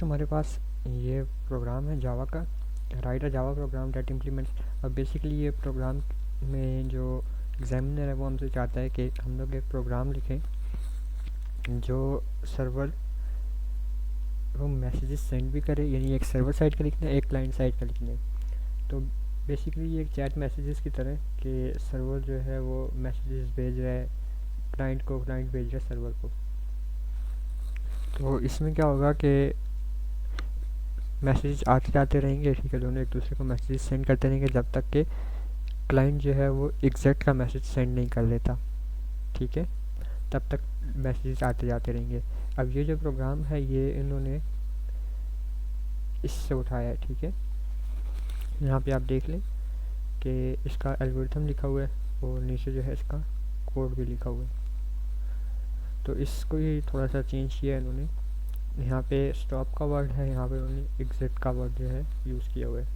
Next हमारे पास ये programme है जावा का, right a Java program that implements. अब बेसिकली ये प्रोग्राम में जो एग्जामिनर है वो हमसे चाहता है कि हम लोग एक प्रोग्राम लिखें जो सर्वर को मैसेजेस सेंड भी करे, यानी एक सर्वर साइड का लिखना है, एक क्लाइंट साइड का लिखना है। तो बेसिकली ये एक चैट मैसेजेस की तरह कि सर्वर जो है वो मैसेजेस भेज रहा है क्लाइंट को, क्लाइंट भेज रहा है सर्वर को। तो इसमें क्या होगा कि मैसेज आते जाते रहेंगे, ठीक है, दोनों एक दूसरे को मैसेज सेंड करते रहेंगे जब तक कि क्लाइंट जो है वो एग्जैक्ट का मैसेज सेंड नहीं कर लेता, ठीक है, तब तक मैसेज आते जाते रहेंगे। अब ये जो प्रोग्राम है ये इन्होंने इससे उठाया है, ठीक है। यहाँ पे आप देख लें कि इसका एल्गोरिथम लिखा हुआ है और नीचे जो है इसका कोड भी लिखा हुआ है। तो इसको ही थोड़ा सा चेंज किया है इन्होंने। यहाँ पे स्टॉप का वर्ड है, यहाँ पे उन्होंने एग्जिट का वर्ड जो है यूज़ किया हुआ है।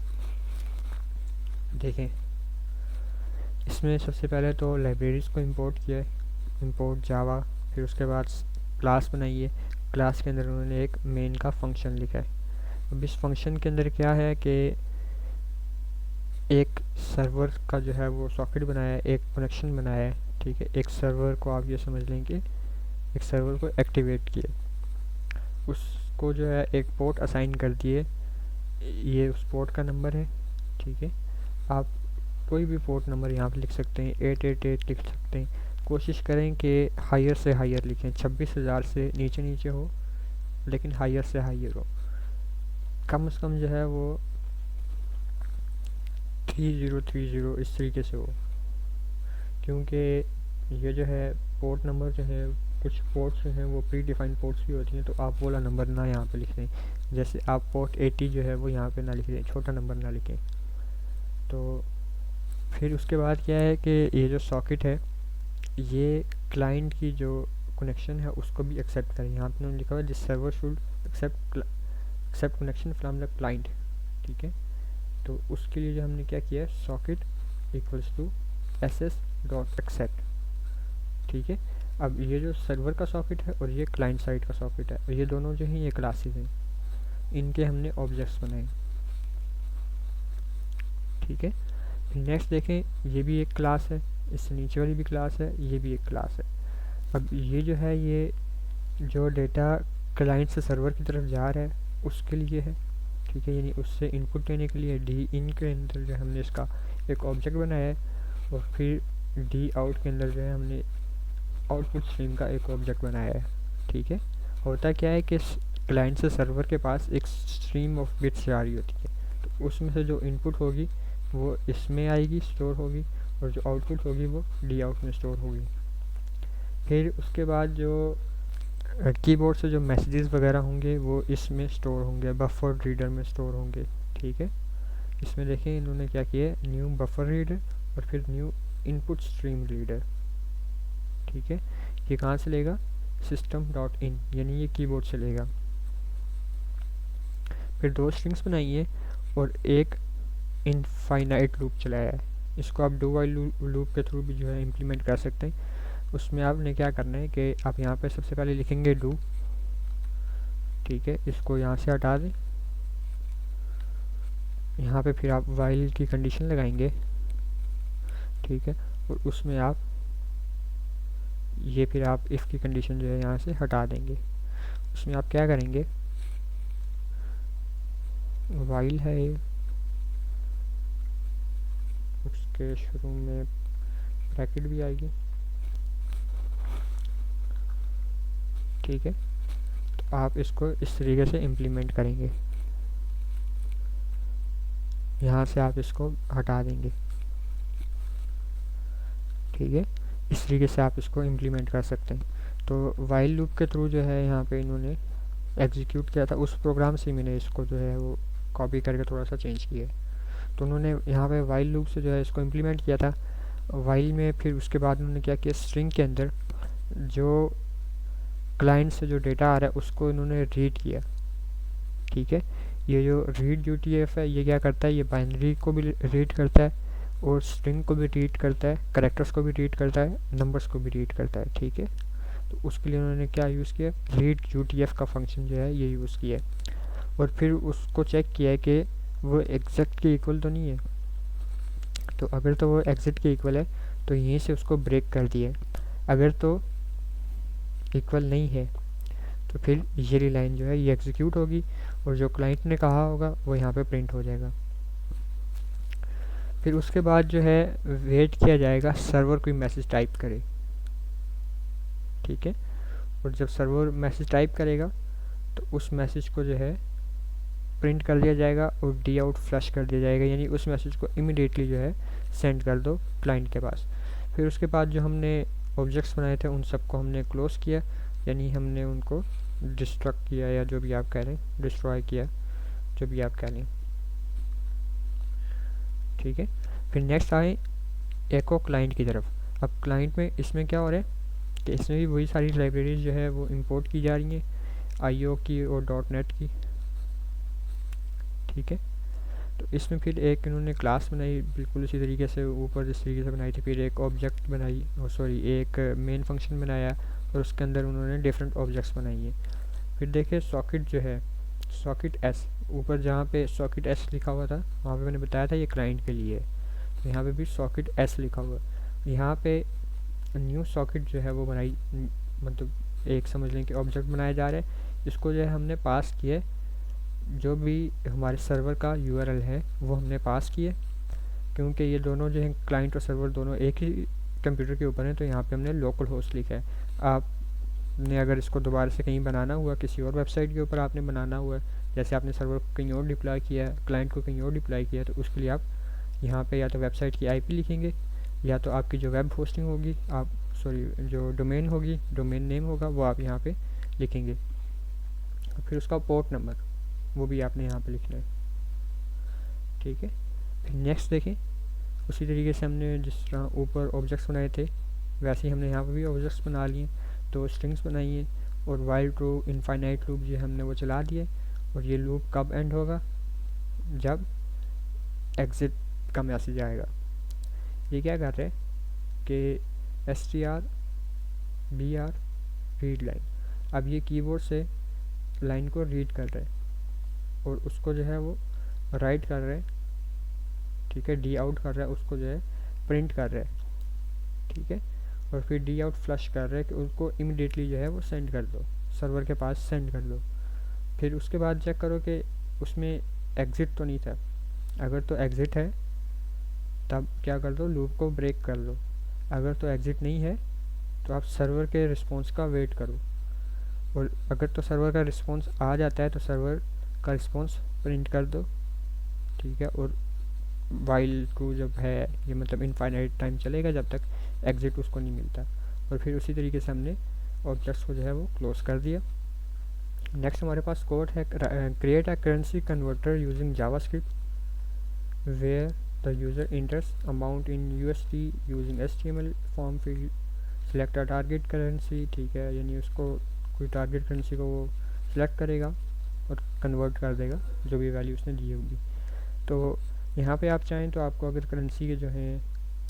देखें, इसमें सबसे पहले तो लाइब्रेरीज़ को इंपोर्ट किया है, इंपोर्ट जावा। फिर उसके बाद क्लास बनाई है, क्लास के अंदर उन्होंने एक मेन का फंक्शन लिखा है। अब इस फंक्शन के अंदर क्या है कि एक सर्वर का जो है वो सॉकेट बनाया है, एक कनेक्शन बनाया है, ठीक है। एक सर्वर को आप ये समझ लें कि एक सर्वर को एक्टिवेट किए, उसको जो है एक पोर्ट असाइन कर दिए, ये उस पोर्ट का नंबर है, ठीक है। आप कोई भी पोर्ट नंबर यहाँ पे लिख सकते हैं, 888 लिख सकते हैं। कोशिश करें कि हायर से हायर लिखें, 26,000 से नीचे नीचे हो लेकिन हायर से हायर हो। कम से कम जो है वो 3030 इस तरीके से हो, क्योंकि ये जो है पोर्ट नंबर जो है, कुछ पोर्ट्स जो हैं वो प्री डिफाइंड पोर्ट्स भी होती हैं, तो आप वो वाला नंबर ना यहाँ पे लिख दें। जैसे आप पोर्ट 80 जो है वो यहाँ पे ना लिख दें, छोटा नंबर ना लिखें। तो फिर उसके बाद क्या है कि ये जो सॉकेट है ये क्लाइंट की जो कनेक्शन है उसको भी एक्सेप्ट करें। यहाँ पे लिखा हुआ है this server should accept connection from the client, ठीक है। तो उसके लिए जो हमने क्या किया है, सॉकेट इक्वल्स टू ss.accept, ठीक है। अब ये जो सर्वर का सॉकेट है और ये क्लाइंट साइड का सॉकेट है, और ये दोनों जो हैं ये क्लासेस हैं, इनके हमने ऑब्जेक्ट्स बनाए, ठीक है। नेक्स्ट देखें, ये भी एक क्लास है, इससे नीचे वाली भी क्लास है, ये भी एक क्लास है। अब ये जो है ये जो डेटा क्लाइंट से सर्वर की तरफ जा रहा है उसके लिए है, ठीक है, यानी उससे इनपुट लेने के लिए डी इन के अंदर जो हमने इसका एक ऑब्जेक्ट बनाया है, और फिर डी आउट के अंदर जो है हमने आउटपुट स्ट्रीम का एक ऑब्जेक्ट बनाया है, ठीक है। होता क्या है कि क्लाइंट से सर्वर के पास एक स्ट्रीम ऑफ बिट्स जा रही होती है, तो उसमें से जो इनपुट होगी वो इसमें आएगी, स्टोर होगी, और जो आउटपुट होगी वो डी आउट में स्टोर होगी। फिर उसके बाद जो कीबोर्ड से जो मैसेजेस वगैरह होंगे वो इसमें स्टोर होंगे, बफर रीडर में स्टोर होंगे, ठीक है। इसमें देखें इन्होंने क्या किया है, न्यू बफर रीडर और फिर न्यू इनपुट स्ट्रीम रीडर, ठीक है। ये कहाँ से लेगा, system.in, यानी ये कीबोर्ड से लेगा। फिर दो स्ट्रिंग्स बनाई है और एक इनफाइनाइट लूप चलाया है। इसको आप डू वाइल लूप के थ्रू भी जो है इम्प्लीमेंट कर सकते हैं। उसमें आपने क्या करना है कि आप यहाँ पे सबसे पहले लिखेंगे डू, ठीक है, इसको यहाँ से हटा दें। यहाँ पे फिर आप वाइल की कंडीशन लगाएंगे, ठीक है, और उसमें आप ये फिर आप इफ़ की कंडीशन जो है यहाँ से हटा देंगे। उसमें आप क्या करेंगे, वाइल है ये, उसके शुरू में ब्रैकेट भी आएगी, ठीक है। तो आप इसको इस तरीके से इम्प्लीमेंट करेंगे, यहाँ से आप इसको हटा देंगे, ठीक है। इस तरीके से आप इसको इम्प्लीमेंट कर सकते हैं। तो वाइल लूप के थ्रू जो है यहाँ पे इन्होंने एग्जीक्यूट किया था, उस प्रोग्राम से मैंने इसको जो है वो कॉपी करके थोड़ा सा चेंज किया है। तो उन्होंने यहाँ पे वाइल लूप से जो है इसको इम्प्लीमेंट किया था वाइल में। फिर उसके बाद उन्होंने क्या किया, स्ट्रिंग के अंदर जो क्लाइंट से जो डेटा आ रहा है उसको इन्होंने रीड किया, ठीक है। ये जो रीड UTF है ये क्या करता है, ये बाइनरी को भी रीड करता है और स्ट्रिंग को भी रीड करता है, कैरेक्टर्स को भी रीड करता है, नंबर्स को भी रीड करता है, ठीक है। तो उसके लिए उन्होंने क्या यूज़ किया, रीड UTF का फंक्शन जो है ये यूज़ किया है। और फिर उसको चेक किया है कि वो एग्जैक्ट के इक्वल तो नहीं है। तो अगर तो वो एग्जैक्ट के इक्वल है तो यहीं से उसको ब्रेक कर दिया। अगर तो इक्वल नहीं है तो फिर ये लाइन जो है ये एग्जीक्यूट होगी और जो क्लाइंट ने कहा होगा वो यहाँ पे प्रिंट हो जाएगा। फिर उसके बाद जो है वेट किया जाएगा सर्वर कोई मैसेज टाइप करे, ठीक है। और जब सर्वर मैसेज टाइप करेगा तो उस मैसेज को जो है प्रिंट कर दिया जाएगा और डी आउट फ्लश कर दिया जाएगा, यानी उस मैसेज को इमीडिएटली जो है सेंड कर दो क्लाइंट के पास। फिर उसके बाद जो हमने ऑब्जेक्ट्स बनाए थे उन सबको हमने क्लोज किया, यानी हमने उनको डिस्ट्रक्ट किया या जो भी आप कह रहे हैं, डिस्ट्रॉय किया, जो भी आप कह रहे हैं, ठीक है। फिर नेक्स्ट आए एको क्लाइंट की तरफ। अब क्लाइंट में इसमें क्या हो रहा है कि इसमें भी वही सारी लाइब्रेरीज जो है वो इंपोर्ट की जा रही हैं, आईओ की और .NET की, ठीक है। तो इसमें फिर एक इन्होंने क्लास बनाई बिल्कुल उसी तरीके से ऊपर जिस तरीके से बनाई थी। फिर एक ऑब्जेक्ट बनाई, सॉरी एक मेन फंक्शन बनाया और उसके अंदर उन्होंने डिफरेंट ऑब्जेक्ट्स बनाई है। फिर देखिए सॉकेट जो है, सॉकेट एस, ऊपर जहाँ पे सॉकेट एस लिखा हुआ था वहाँ पे मैंने बताया था ये क्लाइंट के लिए है, तो यहाँ पे भी सॉकेट एस लिखा हुआ है। यहाँ पे न्यू सॉकेट जो है वो बनाई, मतलब एक समझ लें कि ऑब्जेक्ट बनाया जा रहा है। इसको जो है हमने पास किया, जो भी हमारे सर्वर का यूआरएल है वो हमने पास किया, क्योंकि ये दोनों जो है क्लाइंट और सर्वर दोनों एक ही कंप्यूटर के ऊपर हैं, तो यहाँ पे हमने लोकल होस्ट लिखा है। आपने अगर इसको दोबारा से कहीं बनाना हुआ, किसी और वेबसाइट के ऊपर आपने बनाना हुआ, जैसे आपने सर्वर को कहीं और डिप्लॉय किया, क्लाइंट को कहीं और डिप्लॉय किया, तो उसके लिए आप यहाँ पे या तो वेबसाइट की आईपी लिखेंगे या तो आपकी जो वेब होस्टिंग होगी, आप सॉरी जो डोमेन होगी, डोमेन नेम होगा वो आप यहाँ पे लिखेंगे। फिर उसका पोर्ट नंबर वो भी आपने यहाँ पे लिखना है, ठीक है। फिर नेक्स्ट देखें, उसी तरीके से हमने जिस तरह ऊपर ऑब्जेक्ट्स बनाए थे वैसे ही हमने यहाँ पे भी ऑब्जेक्ट्स बना लिए, तो स्ट्रिंग्स बनाई है और वाइल ट्रू इनफाइनाइट लूप जो हमने वो चला दिए। और ये लूप कब एंड होगा, जब एग्जिट का मैसेज आएगा। ये क्या कर रहे हैं कि str br रीड लाइन, अब ये कीबोर्ड से लाइन को रीड कर रहे हैं और उसको जो है वो राइट कर रहे हैं, ठीक है, डी आउट कर रहा है, उसको जो है प्रिंट कर रहे हैं, ठीक है। और फिर डी आउट फ्लश कर रहे हैं कि उसको इमिडिएटली जो है वो सेंड कर दो, सर्वर के पास सेंड कर दो। फिर उसके बाद चेक करो कि उसमें एग्ज़िट तो नहीं था, अगर तो एग्ज़िट है तब क्या कर दो, लूप को ब्रेक कर दो। अगर तो एग्ज़िट नहीं है तो आप सर्वर के रिस्पॉन्स का वेट करो, और अगर तो सर्वर का रिस्पॉन्स आ जाता है तो सर्वर का रिस्पॉन्स प्रिंट कर दो, ठीक है। और वाइल ट्रू जब है ये मतलब इनफाइनाइट टाइम चलेगा जब तक एग्ज़िट उसको नहीं मिलता। और फिर उसी तरीके से हमने ऑब्जेक्ट्स को जो है वो क्लोज कर दिया। नेक्स्ट हमारे पास कोड है, create a currency converter using javascript where the user enters amount in USD using HTML form field, select a target currency, ठीक है, यानी उसको कोई टारगेट करेंसी को वो सिलेक्ट करेगा और कन्वर्ट कर देगा जो भी वैल्यू उसने दी होगी। तो यहाँ पे आप चाहें तो आपको अगर करेंसी के जो है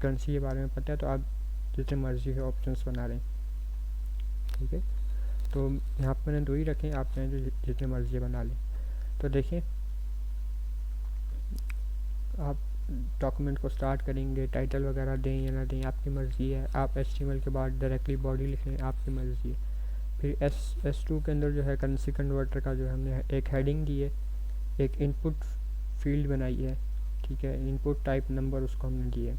करेंसी के बारे में पता है तो आप जितने मर्जी के ऑप्शंस बना लें, ठीक है। तो यहाँ पर मैंने 2 ही रखे, आप चाहें तो जितने मर्जी बना लें। तो देखिए आप डॉक्यूमेंट को स्टार्ट करेंगे, टाइटल वगैरह दें या ना दें आपकी मर्ज़ी है। आप HTML के बाद डायरेक्टली बॉडी लिख लें, आपकी मर्ज़ी है। फिर S2 के अंदर जो है करेंसी कन्वर्टर का जो है हमने एक हेडिंग दी है, एक इनपुट फील्ड बनाई है, ठीक है, इनपुट टाइप नंबर उसको हमने दिए,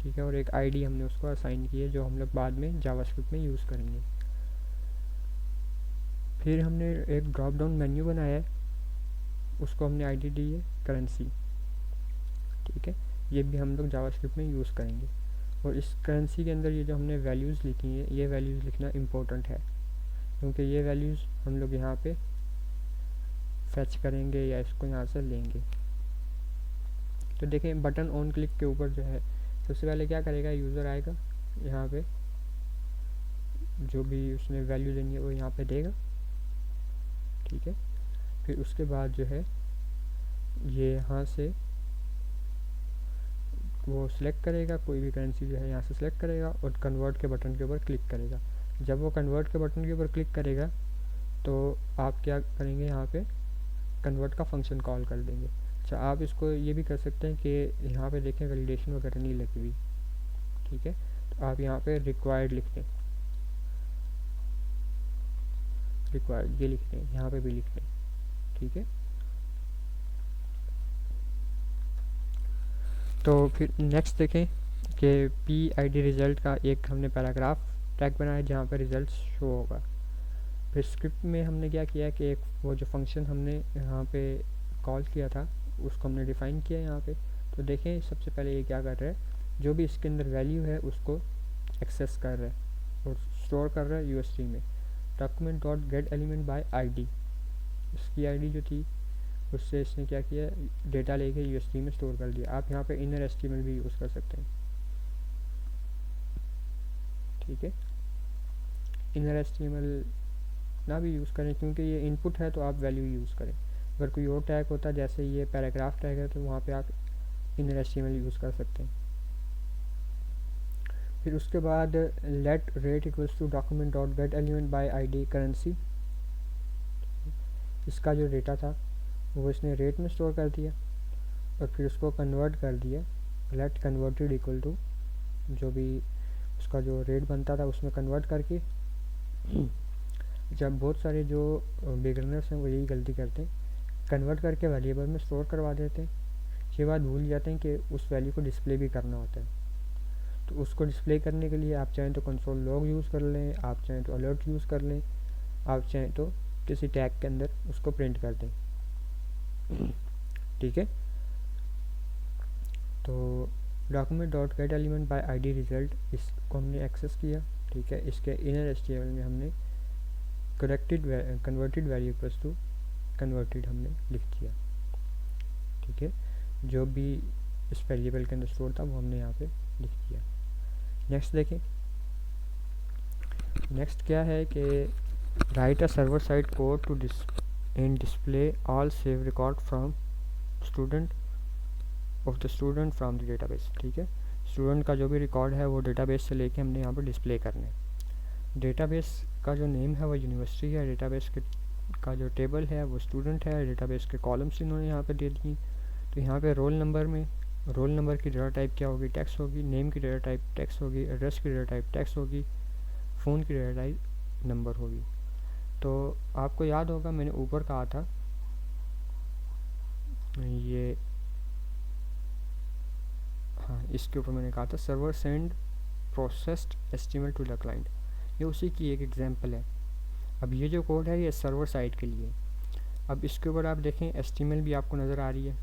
ठीक है, और एक ID हमने उसको असाइन की है जो हम लोग बाद में जावास्क्रिप्ट में यूज़ करेंगे। फिर हमने एक ड्रॉप डाउन मेन्यू बनाया है, उसको हमने ID दी है करेंसी, ठीक है, ये भी हम लोग जावास्क्रिप्ट में यूज़ करेंगे। और इस करेंसी के अंदर ये जो हमने वैल्यूज़ लिखी हैं ये वैल्यूज़ लिखना इम्पोर्टेंट है, क्योंकि ये वैल्यूज़ हम लोग यहाँ पे फैच करेंगे या इसको यहाँ से लेंगे। तो देखें बटन ऑन क्लिक के ऊपर जो है सबसे पहले क्या करेगा, यूज़र आएगा यहाँ पे, जो भी उसने वैल्यू देनी है वो यहाँ पे देगा, ठीक है। फिर उसके बाद जो है ये यहाँ से वो सिलेक्ट करेगा, कोई भी करेंसी जो है यहाँ से सिलेक्ट करेगा और कन्वर्ट के बटन के ऊपर क्लिक करेगा। जब वो कन्वर्ट के बटन के ऊपर क्लिक करेगा तो आप क्या करेंगे, यहाँ पे कन्वर्ट का फंक्शन कॉल कर देंगे। अच्छा, आप इसको ये भी कर सकते हैं कि यहाँ पे देखें वैलिडेशन वगैरह नहीं लगी हुई, ठीक है, तो आप यहाँ पे रिक्वायर्ड लिख दें, रिक्वायर्ड ये लिख दें, यहाँ पे भी लिख दें, ठीक है। तो फिर नेक्स्ट देखें कि PID रिज़ल्ट का एक हमने पैराग्राफ टैग बनाया जहाँ पर रिज़ल्ट शो होगा। फिर स्क्रिप्ट में हमने क्या किया कि एक वो जो फंक्शन हमने यहाँ पे कॉल किया था उसको हमने डिफ़ाइन किया यहाँ पे। तो देखें सबसे पहले ये क्या कर रहा है, जो भी इसके अंदर वैल्यू है उसको एक्सेस कर रहा है और स्टोर कर रहा है UST में। Document dot get element by ID, इसकी ID जो थी उससे इसने क्या किया, डेटा लेके UST में स्टोर कर दिया। आप यहाँ पे इनर HTML भी यूज़ कर सकते हैं, ठीक है। इनर HTML ना भी यूज़ करें क्योंकि ये इनपुट है, तो आप वैल्यू यूज़ करें। अगर कोई और टैग होता जैसे ये पैराग्राफ टैग है तो वहाँ पे आप इनर HTML यूज़ कर सकते हैं। फिर उसके बाद let rate equals to document dot get element by ID currency, इसका जो डेटा था वो इसने रेट में स्टोर कर दिया और फिर उसको कन्वर्ट कर दिया। लेट कन्वर्टेड इक्वल टू, जो भी उसका जो रेट बनता था उसमें कन्वर्ट करके। जब बहुत सारे जो बिगिनर्स हैं वो यही गलती करते हैं, कन्वर्ट करके वेरिएबल में स्टोर करवा देते हैं, ये बात भूल जाते हैं कि उस वैल्यू को डिस्प्ले भी करना होता है। तो उसको डिस्प्ले करने के लिए आप चाहें तो कंसोल लॉग यूज़ कर लें, आप चाहें तो अलर्ट यूज़ कर लें, आप चाहें तो किसी टैग के अंदर उसको प्रिंट कर दें, ठीक है। तो document dot get element by ID result, इसको हमने एक्सेस किया, ठीक है। इसके इनर HTML में हमने कन्वर्टेड वेरिएबल्स टू कन्वर्टेड हमने लिख दिया, ठीक है। जो भी इस वेरिएबल के अंदर स्टोर था वो हमने यहाँ पे लिख दिया। नेक्स्ट देखें, नेक्स्ट क्या है कि write a server side code to display all save record from student of the student from the database, ठीक है। स्टूडेंट का जो भी रिकॉर्ड है वो डेटाबेस से लेके हमने यहाँ पर डिस्प्ले करना है। डेटाबेस का जो नेम है वो यूनिवर्सिटी है, डेटाबेस का जो टेबल है वो स्टूडेंट है, डेटाबेस के कॉलम्स इन्होंने यहाँ पे दे दिए। तो यहाँ पे रोल नंबर में रोल नंबर की डेटा टाइप क्या होगी, टेक्स्ट होगी, नेम की डेटा टाइप टेक्स्ट होगी, एड्रेस की डेटा टाइप टेक्स्ट होगी, फ़ोन की डेटा टाइप नंबर होगी। तो आपको याद होगा मैंने ऊपर कहा था ये, हाँ इसके ऊपर मैंने कहा था server send processed HTML to the client, ये उसी की एक एग्जांपल है। अब ये जो कोड है ये सर्वर साइड के लिए। अब इसके ऊपर आप देखें HTML भी आपको नज़र आ रही है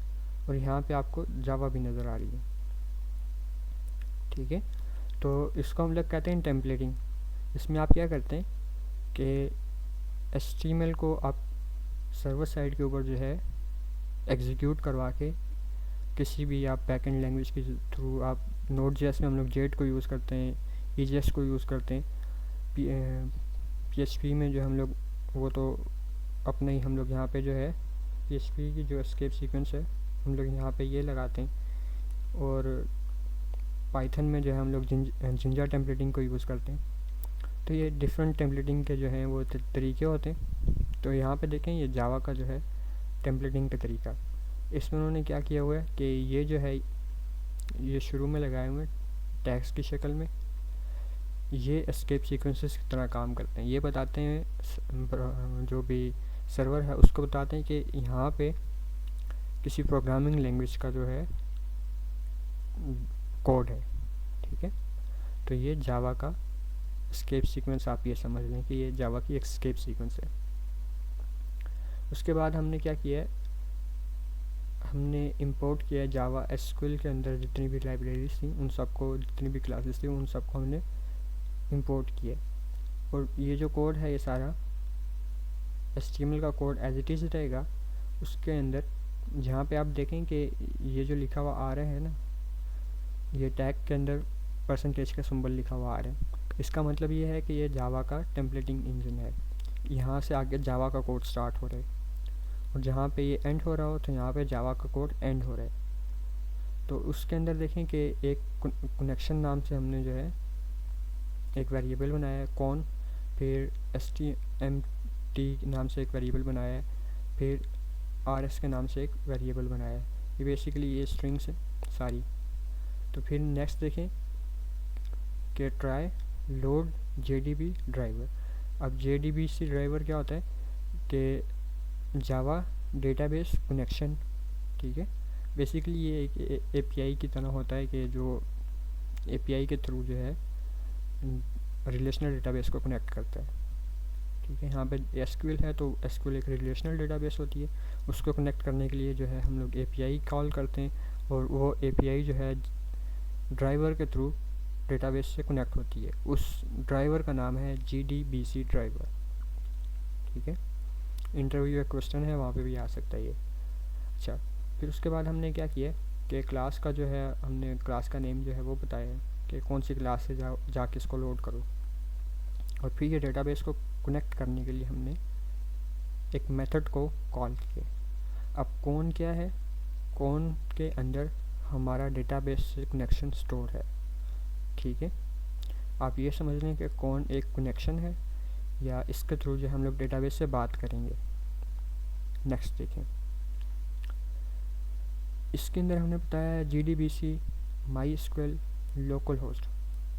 और यहाँ पे आपको जावा भी नज़र आ रही है, ठीक है। तो इसको हम लोग कहते हैं टेम्पलेटिंग। इसमें आप क्या करते हैं कि HTML को आप सर्वर साइड के ऊपर जो है एग्जीक्यूट करवा के किसी भी आप बैकएंड लैंग्वेज के थ्रू, आप Node.js में हम लोग जेट को यूज़ करते हैं, EJS को यूज़ करते हैं, PHP में जो हम लोग वो तो अपने ही हम लोग यहाँ पे जो है PHP की जो एस्केप सीक्वेंस है हम लोग यहाँ पे ये लगाते हैं, और पाइथन में जो है हम लोग जिंजा टेम्पलेटिंग को यूज़ करते हैं। तो ये डिफरेंट टेम्पलेटिंग के जो हैं वो तरीके होते हैं। तो यहाँ पे देखें ये जावा का जो है टेम्पलेटिंग का तरीका, इसमें उन्होंने क्या किया हुआ है कि ये जो है ये शुरू में लगाए हुए टैग्स की शक्ल में, ये एस्केप सीक्वेंसेस की तरह काम करते हैं। ये बताते हैं जो भी सर्वर है उसको बताते हैं कि यहाँ पे किसी प्रोग्रामिंग लैंग्वेज का जो है कोड है, ठीक है। तो ये जावा का एस्केप सीक्वेंस, आप ये समझ लें कि ये जावा की एस्केप सीक्वेंस है। उसके बाद हमने क्या किया है, हमने इंपोर्ट किया जावा एसक्यूएल के अंदर जितनी भी लाइब्रेरीज थी उन सबको, जितनी भी क्लासेस थी उन सबको हमने इंपोर्ट किया। और ये जो कोड है ये सारा HTML का कोड एज इट इज़ रहेगा। उसके अंदर जहाँ पे आप देखें कि ये जो लिखा हुआ आ रहा है ना, ये टैग के अंदर परसेंटेज का सिंबल लिखा हुआ आ रहा है, इसका मतलब ये है कि ये जावा का टेम्पलेटिंग इंजन है। यहाँ से आगे जावा का कोड स्टार्ट हो रहा है और जहाँ पे ये एंड हो रहा हो तो यहाँ पे जावा का कोड एंड हो रहा है। तो उसके अंदर देखें कि एक कनेक्शन नाम से हमने जो है एक वेरिएबल बनाया है कौन, फिर stmt नाम से एक वेरिएबल बनाया है, फिर RS के नाम से एक वेरिएबल बनाया है। ये बेसिकली ये स्ट्रिंग्स है सारी। तो फिर नेक्स्ट देखें कि ट्राई लोड JDB ड्राइवर। अब JDBC ड्राइवर क्या होता है कि जावा डेटाबेस कनेक्शन, ठीक है। बेसिकली ये एक API की तरह होता है कि जो API के थ्रू जो है रिलेशनल डेटाबेस को कनेक्ट करता है, ठीक है। यहाँ पे SQL है तो SQL एक रिलेशनल डेटाबेस होती है, उसको कनेक्ट करने के लिए जो है हम लोग API कॉल करते हैं और वो API जो है ड्राइवर के थ्रू डेटाबेस से कनेक्ट होती है। उस ड्राइवर का नाम है JDBC ड्राइवर, ठीक है। इंटरव्यू का क्वेश्चन है, वहाँ पे भी आ सकता है ये। अच्छा, फिर उसके बाद हमने क्या किया कि क्लास का जो है हमने क्लास का नेम जो है वो बताया है कि कौन सी क्लास से जाके इसको लोड करो। और फिर ये डेटाबेस को कनेक्ट करने के लिए हमने एक मेथड को कॉल किया। अब कौन क्या है, कौन के अंदर हमारा डेटाबेस से कनेक्शन स्टोर है, ठीक है। आप ये समझ लें कि कौन एक कनेक्शन है या इसके थ्रू जो हम लोग डेटाबेस से बात करेंगे। नेक्स्ट देखें, इसके अंदर हमने बताया है JDBC MySQL लोकल होस्ट,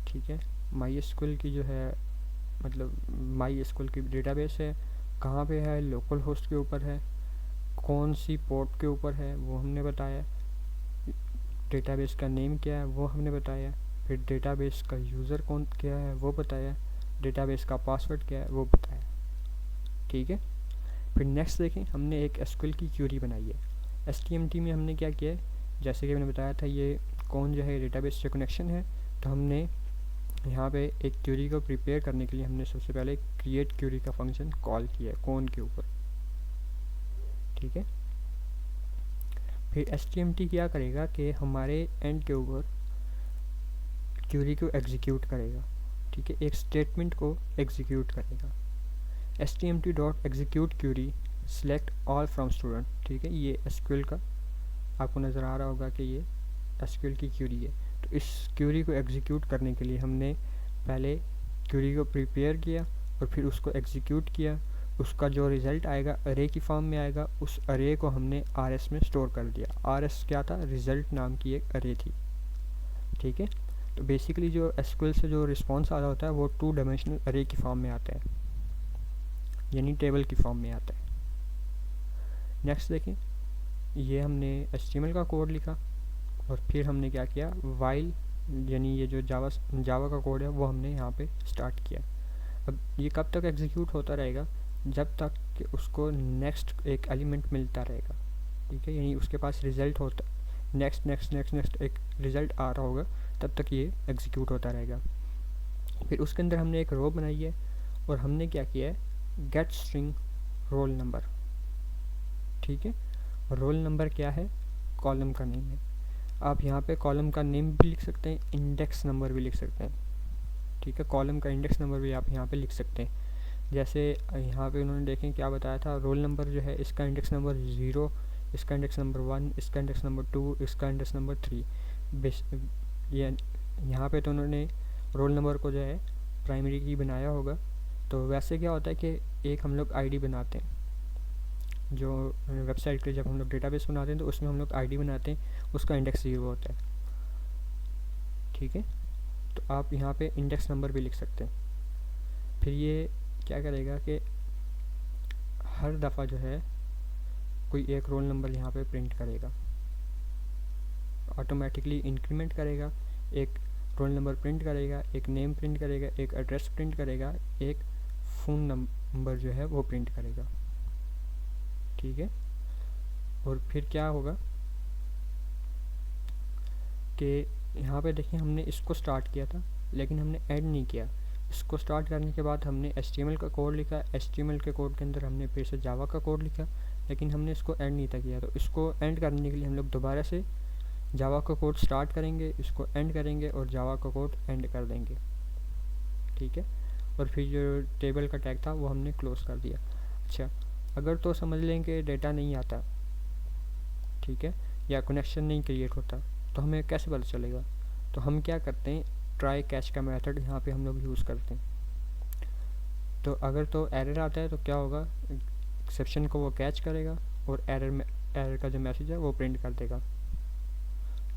ठीक है। MySQL की जो है मतलब MySQL की डेटाबेस है, कहाँ पे है, लोकल होस्ट के ऊपर है, कौन सी पोर्ट के ऊपर है वो हमने बताया, डेटाबेस का नेम क्या है वो हमने बताया, फिर डेटाबेस का यूज़र कौन क्या है वो बताया, डेटाबेस का पासवर्ड क्या है वो बताया, ठीक है। फिर नेक्स्ट देखें, हमने एक SQL की क्यूरी बनाई है। HTML में हमने क्या किया है, जैसे कि मैंने बताया था ये कौन जो है डेटाबेस से कनेक्शन है, तो हमने यहाँ पे एक क्यूरी को प्रिपेयर करने के लिए हमने सबसे पहले क्रिएट क्यूरी का फंक्शन कॉल किया है कौन के ऊपर, ठीक है। फिर HTML क्या करेगा कि हमारे एंड के ऊपर क्यूरी को एग्जीक्यूट करेगा, ठीक है, एक स्टेटमेंट को एग्जीक्यूट करेगा। HTML.execute query select all from student, ठीक है। ये SQL का आपको नज़र आ रहा होगा कि ये SQL की क्यूरी है। तो इस क्यूरी को एग्जीक्यूट करने के लिए हमने पहले क्यूरी को प्रिपेयर किया और फिर उसको एग्जीक्यूट किया। उसका जो रिज़ल्ट आएगा अरे की फॉर्म में आएगा, उस अरे को हमने RS में स्टोर कर दिया। RS क्या था, रिज़ल्ट नाम की एक अरे थी, ठीक है। तो बेसिकली जो SQL से जो रिस्पॉन्स आ रहा होता है वो 2 डायमेंशनल अरे की फॉर्म में आता है, यानी टेबल की फॉर्म में आता है। नेक्स्ट देखें, ये हमने HTML का कोड लिखा और फिर हमने क्या किया, वाइल यानी ये जो जावा का कोड है वो हमने यहाँ पे स्टार्ट किया। अब ये कब तक एग्जीक्यूट होता रहेगा, जब तक कि उसको नेक्स्ट एक एलिमेंट मिलता रहेगा, ठीक है। यानी उसके पास रिज़ल्ट होता नेक्स्ट नेक्स्ट नेक्स्ट नेक्स्ट एक रिज़ल्ट आ रहा होगा, तब तक ये एग्जीक्यूट होता रहेगा। फिर उसके अंदर हमने एक रो बनाई है और हमने क्या किया है, गेट स्ट्रिंग रोल नंबर, ठीक है। रोल नंबर क्या है, कॉलम का नेम है। आप यहाँ पे कॉलम का नेम भी लिख सकते हैं, इंडेक्स नंबर भी लिख सकते हैं, ठीक है। कॉलम का इंडेक्स नंबर भी आप यहाँ पे लिख सकते हैं। जैसे यहाँ पे उन्होंने देखें क्या बताया था, रोल नंबर जो है इसका इंडेक्स नंबर 0, इसका इंडेक्स नंबर 1, इसका इंडेक्स नंबर 2, इसका इंडेक्स नंबर 3। ये यहाँ पे तो उन्होंने रोल नंबर को जो है प्राइमरी की बनाया होगा। तो वैसे क्या होता है कि एक हम लोग ID बनाते हैं, जो वेबसाइट के जब हम लोग डेटाबेस बनाते हैं तो उसमें हम लोग ID बनाते हैं, उसका इंडेक्स 0 होता है, ठीक है। तो आप यहाँ पे इंडेक्स नंबर भी लिख सकते हैं। फिर ये क्या करेगा कि हर दफ़ा जो है कोई एक रोल नंबर यहाँ पे प्रिंट करेगा, ऑटोमेटिकली इंक्रीमेंट करेगा, एक रोल नंबर प्रिंट करेगा, एक नेम प्रिंट करेगा, एक एड्रेस प्रिंट करेगा, एक फ़ोन नंबर जो है वो प्रिंट करेगा, ठीक है। और फिर क्या होगा कि यहाँ पे देखिए हमने इसको स्टार्ट किया था लेकिन हमने ऐड नहीं किया। इसको स्टार्ट करने के बाद हमने HTML का कोड लिखा, HTML के कोड के अंदर हमने फिर से जावा का कोड लिखा, लेकिन हमने इसको ऐड नहीं था किया। तो इसको एंड करने के लिए हम लोग दोबारा से जावा का कोड स्टार्ट करेंगे, इसको एंड करेंगे और जावा का कोड एंड कर देंगे, ठीक है। और फिर जो टेबल का टैग था वो हमने क्लोज कर दिया। अच्छा, अगर तो समझ लें कि डेटा नहीं आता, ठीक है, या कनेक्शन नहीं क्रिएट होता, तो हमें कैसे पता चलेगा। तो हम क्या करते हैं, ट्राई कैच का मेथड यहाँ पे हम लोग यूज़ करते हैं। तो अगर तो एरर आता है तो क्या होगा, एक्सेप्शन को वो कैच करेगा और एरर का जो मैसेज है वो प्रिंट कर देगा।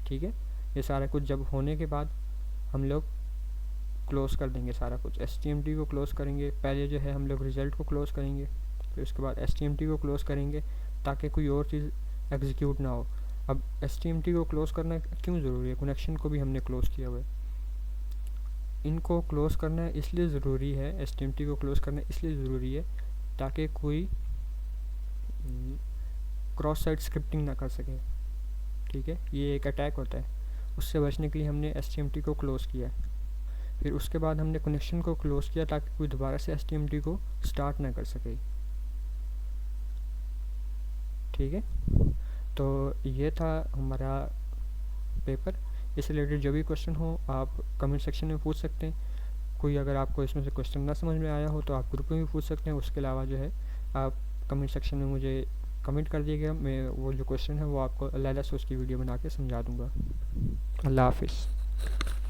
ठीक है, ये सारा कुछ जब होने के बाद हम लोग क्लोज़ कर देंगे सारा कुछ। HTMT को क्लोज़ करेंगे, पहले जो है हम लोग रिज़ल्ट को क्लोज़ करेंगे, फिर उसके बाद HTMT को क्लोज़ करेंगे ताकि कोई और चीज़ एग्जीक्यूट ना हो। अब HTMT को क्लोज़ करना क्यों ज़रूरी है? कनेक्शन को भी हमने क्लोज़ किया हुआ है। इनको क्लोज़ करना इसलिए ज़रूरी है, HTMT को क्लोज़ करना इसलिए ज़रूरी है ताकि कोई क्रॉस साइट स्क्रिप्टिंग ना कर सके। ठीक है, ये एक अटैक होता है, उससे बचने के लिए हमने HTMT को क्लोज़ किया। फिर उसके बाद हमने कनेक्शन को क्लोज़ किया ताकि कोई दोबारा से HTMT को स्टार्ट ना कर सके। ठीक है, तो ये था हमारा पेपर। इस रिलेटेड जो भी क्वेश्चन हो आप कमेंट सेक्शन में पूछ सकते हैं। कोई अगर आपको इसमें से क्वेश्चन ना समझ में आया हो तो आप ग्रुप में भी पूछ सकते हैं। उसके अलावा जो है आप कमेंट सेक्शन में मुझे कमेंट कर दिएगा, मैं वो जो क्वेश्चन है वो आपको अलग से उसकी वीडियो बना के समझा दूँगा। अल्लाह हाफिज़।